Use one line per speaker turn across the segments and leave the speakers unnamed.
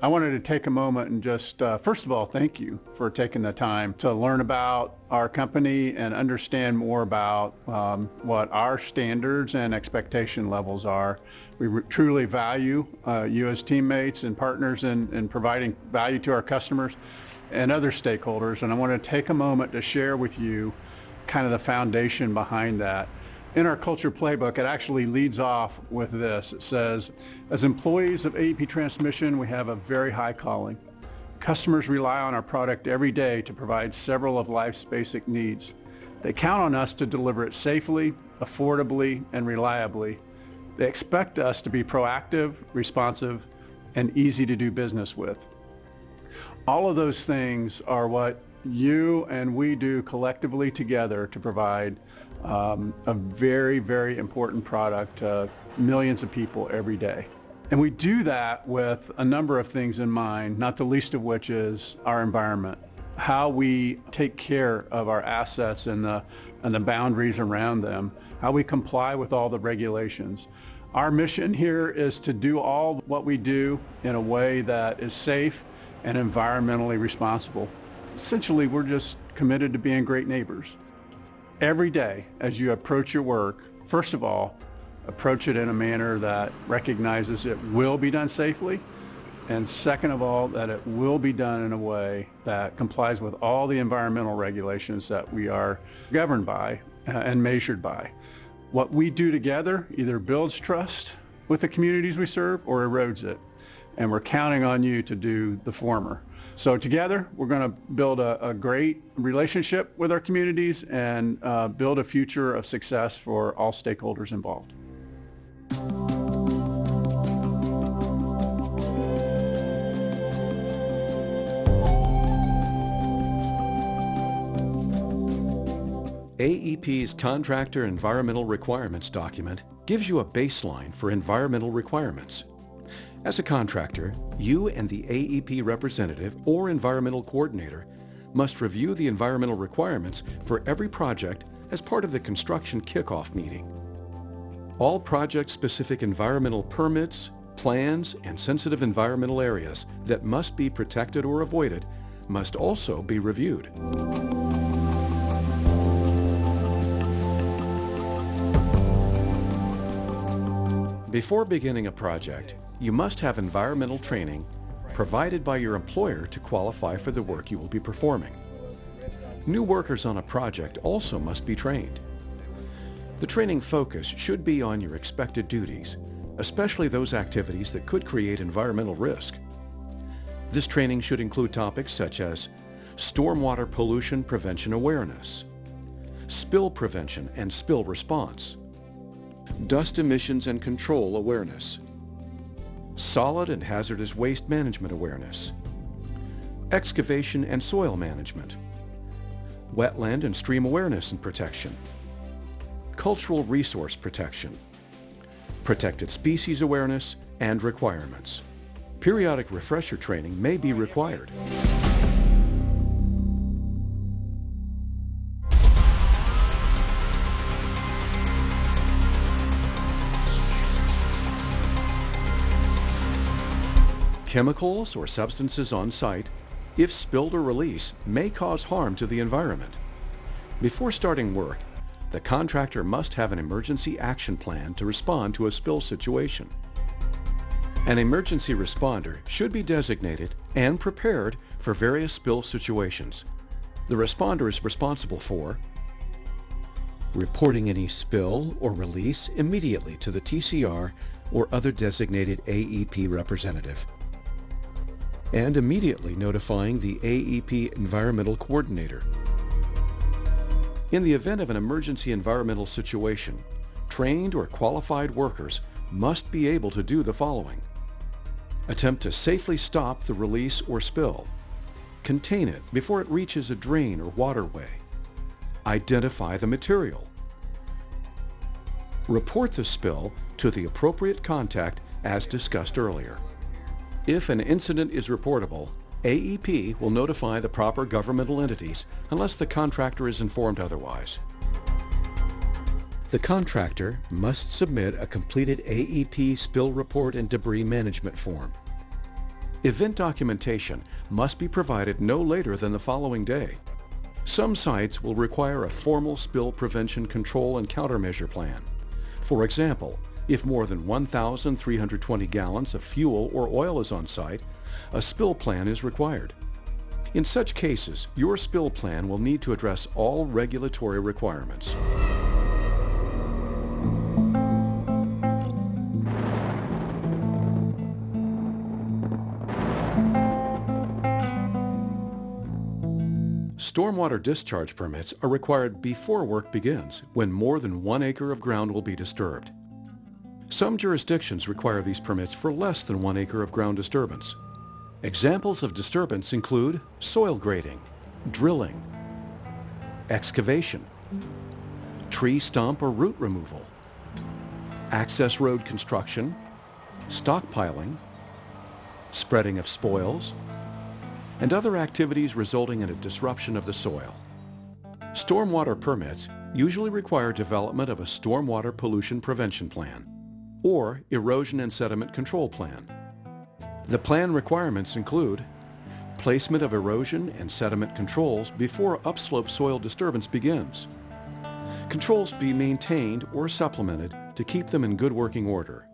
I wanted to take a moment and just, first of all, thank you for taking the time to learn about our company and understand more about what our standards and expectation levels are. We truly value you as teammates and partners in providing value to our customers and other stakeholders. And I want to take a moment to share with you kind of the foundation behind that. In our culture playbook, it actually leads off with this. It says, as employees of AEP Transmission, we have a very high calling. Customers rely on our product every day to provide several of life's basic needs. They count on us to deliver it safely, affordably, and reliably. They expect us to be proactive, responsive, and easy to do business with. All of those things are what you and we do collectively together to provide a very, very important product to millions of people every day. And we do that with a number of things in mind, not the least of which is our environment, how we take care of our assets and the boundaries around them, how we comply with all the regulations. Our mission here is to do all what we do in a way that is safe and environmentally responsible. Essentially, we're just committed to being great neighbors. Every day, as you approach your work, first of all, approach it in a manner that recognizes it will be done safely, and second of all, that it will be done in a way that complies with all the environmental regulations that we are governed by and measured by. What we do together either builds trust with the communities we serve or erodes it, and we're counting on you to do the former. So together, we're going to build a great relationship with our communities and build a future of success for all stakeholders involved.
AEP's Contractor Environmental Requirements document gives you a baseline for environmental requirements. As a contractor, you and the AEP representative or environmental coordinator must review the environmental requirements for every project as part of the construction kickoff meeting. All project-specific environmental permits, plans, and sensitive environmental areas that must be protected or avoided must also be reviewed. Before beginning a project, you must have environmental training provided by your employer to qualify for the work you will be performing. New workers on a project also must be trained. The training focus should be on your expected duties, especially those activities that could create environmental risk. This training should include topics such as stormwater pollution prevention awareness, spill prevention and spill response, dust emissions and control awareness, solid and hazardous waste management awareness, excavation and soil management, wetland and stream awareness and protection, cultural resource protection, protected species awareness, and requirements. Periodic refresher training may be required. Chemicals or substances on site, if spilled or released, may cause harm to the environment. Before starting work, the contractor must have an emergency action plan to respond to a spill situation. An emergency responder should be designated and prepared for various spill situations. The responder is responsible for reporting any spill or release immediately to the TCR or other designated AEP representative, and immediately notifying the AEP Environmental Coordinator. In the event of an emergency environmental situation, trained or qualified workers must be able to do the following: attempt to safely stop the release or spill, contain it before it reaches a drain or waterway, identify the material, report the spill to the appropriate contact as discussed earlier. If an incident is reportable, AEP will notify the proper governmental entities unless the contractor is informed otherwise. The contractor must submit a completed AEP spill report and debris management form. Event documentation must be provided no later than the following day. Some sites will require a formal spill prevention control and countermeasure plan. For example, if more than 1,320 gallons of fuel or oil is on site, a spill plan is required. In such cases, your spill plan will need to address all regulatory requirements. Stormwater discharge permits are required before work begins when more than 1 acre of ground will be disturbed. Some jurisdictions require these permits for less than 1 acre of ground disturbance. Examples of disturbance include soil grading, drilling, excavation, tree stump or root removal, access road construction, stockpiling, spreading of spoils, and other activities resulting in a disruption of the soil. Stormwater permits usually require development of a stormwater pollution prevention plan or erosion and sediment control plan. The plan requirements include placement of erosion and sediment controls before upslope soil disturbance begins. Controls be maintained or supplemented to keep them in good working order.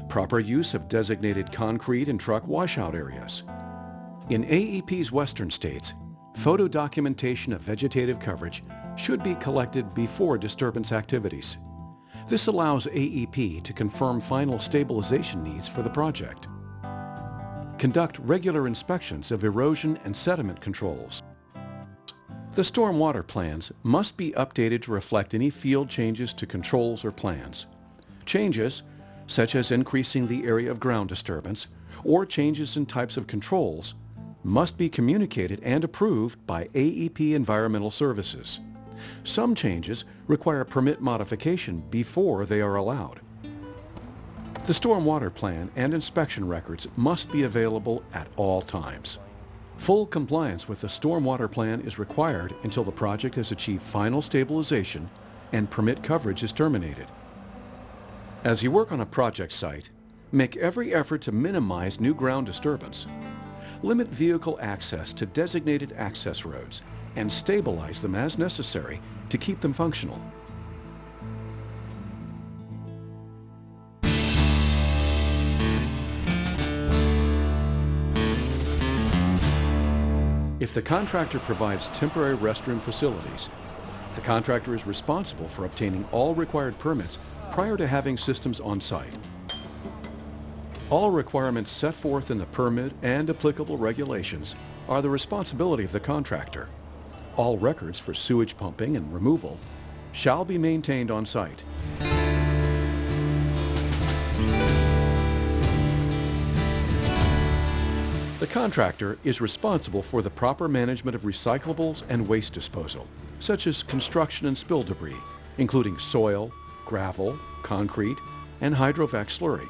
Proper use of designated concrete and truck washout areas. In AEP's western states, photo documentation of vegetative coverage should be collected before disturbance activities. This allows AEP to confirm final stabilization needs for the project. Conduct regular inspections of erosion and sediment controls. The stormwater plans must be updated to reflect any field changes to controls or plans. Changes, such as increasing the area of ground disturbance or changes in types of controls, must be communicated and approved by AEP Environmental Services. Some changes require permit modification before they are allowed. The stormwater plan and inspection records must be available at all times. Full compliance with the stormwater plan is required until the project has achieved final stabilization and permit coverage is terminated. As you work on a project site, make every effort to minimize new ground disturbance. Limit vehicle access to designated access roads and stabilize them as necessary to keep them functional. If the contractor provides temporary restroom facilities, the contractor is responsible for obtaining all required permits prior to having systems on site. All requirements set forth in the permit and applicable regulations are the responsibility of the contractor. All records for sewage pumping and removal shall be maintained on site. The contractor is responsible for the proper management of recyclables and waste disposal, such as construction and spill debris, including soil, gravel, concrete, and hydrovac slurry.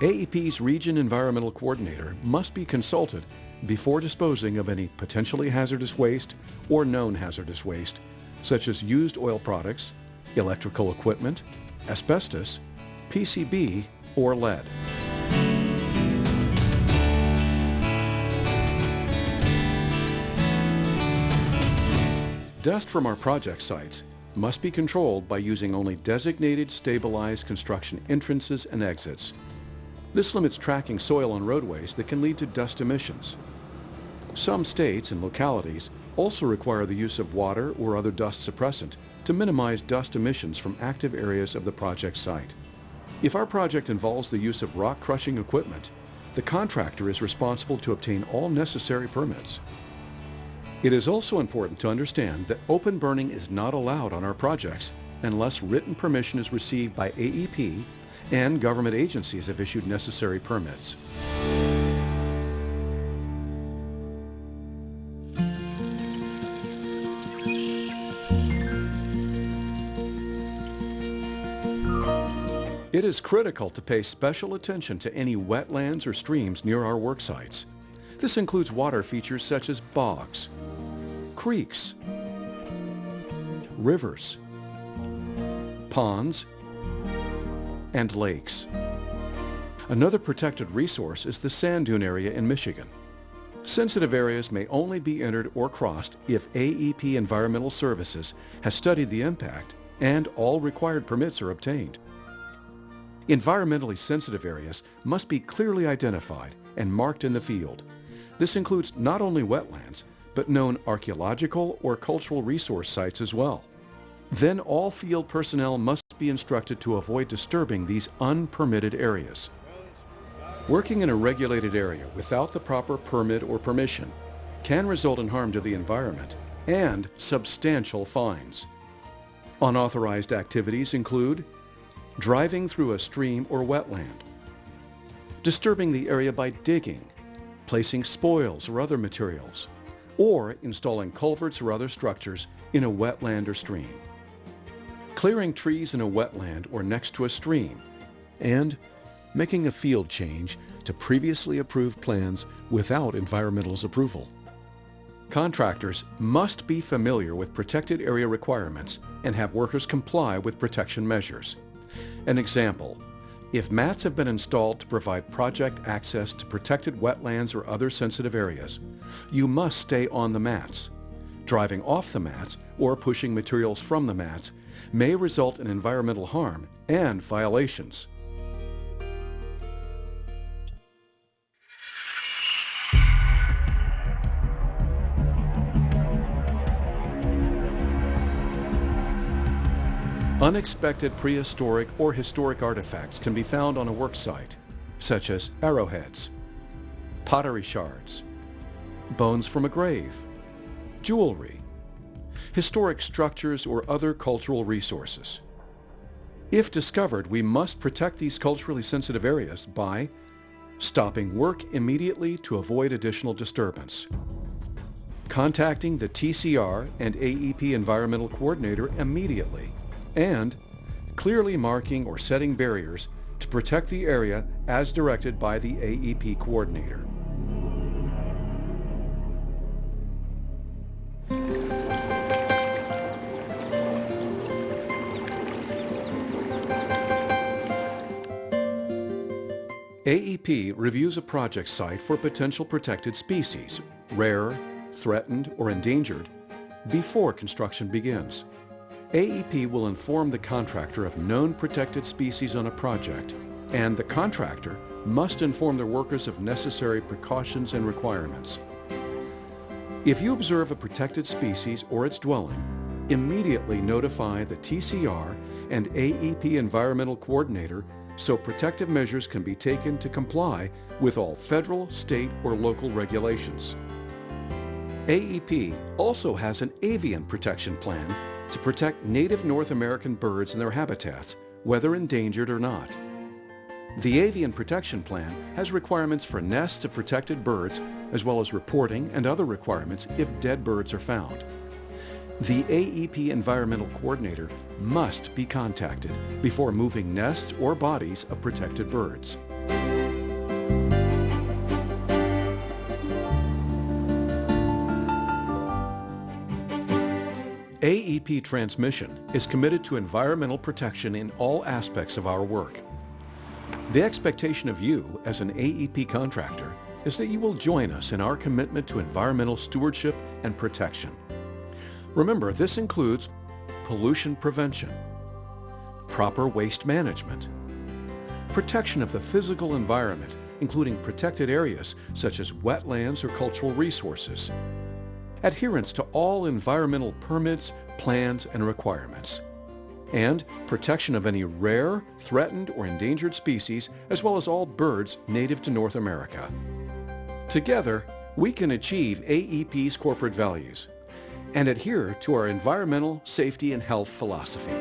AEP's Region Environmental Coordinator must be consulted before disposing of any potentially hazardous waste or known hazardous waste, such as used oil products, electrical equipment, asbestos, PCB, or lead. Dust from our project sites must be controlled by using only designated stabilized construction entrances and exits. This limits tracking soil on roadways that can lead to dust emissions. Some states and localities also require the use of water or other dust suppressant to minimize dust emissions from active areas of the project site. If our project involves the use of rock crushing equipment, the contractor is responsible to obtain all necessary permits. It is also important to understand that open burning is not allowed on our projects unless written permission is received by AEP and government agencies have issued necessary permits. It is critical to pay special attention to any wetlands or streams near our work sites. This includes water features such as bogs, creeks, rivers, ponds, and lakes. Another protected resource is the sand dune area in Michigan. Sensitive areas may only be entered or crossed if AEP Environmental Services has studied the impact and all required permits are obtained. Environmentally sensitive areas must be clearly identified and marked in the field. This includes not only wetlands, but known archaeological or cultural resource sites as well. Then all field personnel must be instructed to avoid disturbing these unpermitted areas. Working in a regulated area without the proper permit or permission can result in harm to the environment and substantial fines. Unauthorized activities include driving through a stream or wetland, disturbing the area by digging, placing spoils or other materials, or installing culverts or other structures in a wetland or stream, clearing trees in a wetland or next to a stream, and making a field change to previously approved plans without environmental's approval. Contractors must be familiar with protected area requirements and have workers comply with protection measures. An example, if mats have been installed to provide project access to protected wetlands or other sensitive areas, you must stay on the mats. Driving off the mats or pushing materials from the mats may result in environmental harm and violations. Unexpected prehistoric or historic artifacts can be found on a work site, such as arrowheads, pottery shards, bones from a grave, jewelry, historic structures, or other cultural resources. If discovered, we must protect these culturally sensitive areas by stopping work immediately to avoid additional disturbance, contacting the TCR and AEP Environmental Coordinator immediately, and clearly marking or setting barriers to protect the area as directed by the AEP Coordinator. AEP reviews a project site for potential protected species, rare, threatened, or endangered, before construction begins. AEP will inform the contractor of known protected species on a project, and the contractor must inform their workers of necessary precautions and requirements. If you observe a protected species or its dwelling, immediately notify the TCR and AEP Environmental Coordinator so protective measures can be taken to comply with all federal, state, or local regulations. AEP also has an avian protection plan to protect native North American birds and their habitats, whether endangered or not. The Avian Protection Plan has requirements for nests of protected birds, as well as reporting and other requirements if dead birds are found. The AEP Environmental Coordinator must be contacted before moving nests or bodies of protected birds. AEP Transmission is committed to environmental protection in all aspects of our work. The expectation of you as an AEP contractor is that you will join us in our commitment to environmental stewardship and protection. Remember, this includes pollution prevention, proper waste management, protection of the physical environment, including protected areas such as wetlands or cultural resources, adherence to all environmental permits, plans, and requirements, and protection of any rare, threatened, or endangered species, as well as all birds native to North America. Together, we can achieve AEP's corporate values and adhere to our environmental, safety, and health philosophy.